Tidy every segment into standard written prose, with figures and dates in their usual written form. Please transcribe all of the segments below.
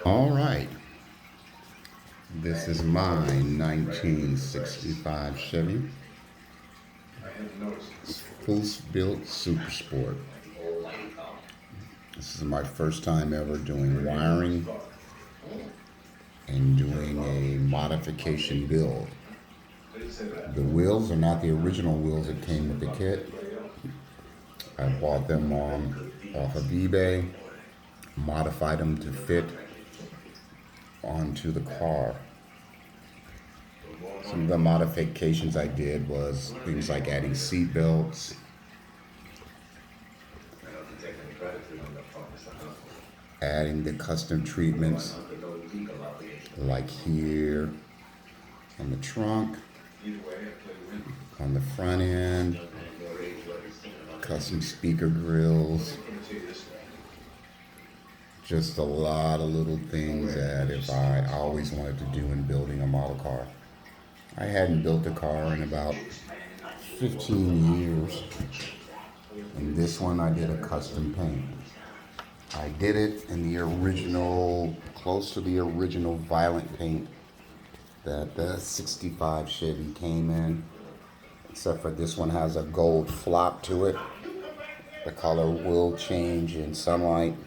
All right, this is my 1965 Chevy Foose built Super Sport. This is my first time ever doing wiring and doing a modification build. The wheels are not the original wheels that came with the kit. I bought them off of eBay, modified them to fit onto the car. Some of the modifications I did was things like adding seat belts, adding the custom treatments like here on the trunk, on the front end, custom speaker grills, just a lot of little things that if I always wanted to do in building a model car. I hadn't built a car in about 15 years, and this one I did a custom paint. I did it in the original, close to the original Violent paint that the 65 Chevy came in, except for this one has a gold flop to it. The color will change in sunlight,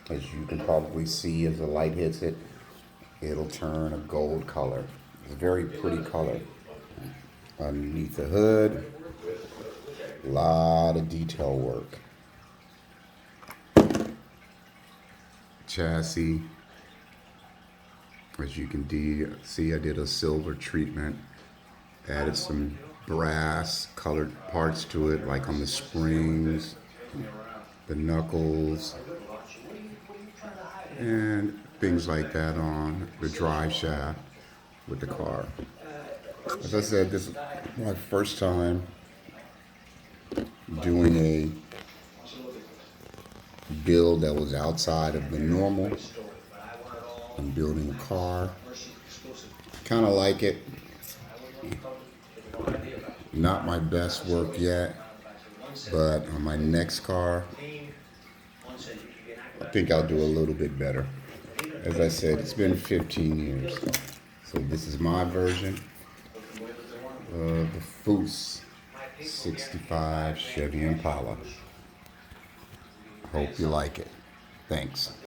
as you can probably see as the light hits it. It'll turn a gold color. It's a very pretty color. Underneath the hood, a lot of detail work. Chassis, as you can see, I did a silver treatment, added some brass colored parts to it, like on the springs, the knuckles, and things like that on the drive shaft with the car. As I said, this is my first time doing a build that was outside of the normal. I'm building a car. Kind of like it. Not my best work yet, but on my next car, I think I'll do a little bit better. As I said, it's been 15 years. So this is my version of the Foose 65 Chevy Impala. Hope you like it. Thanks.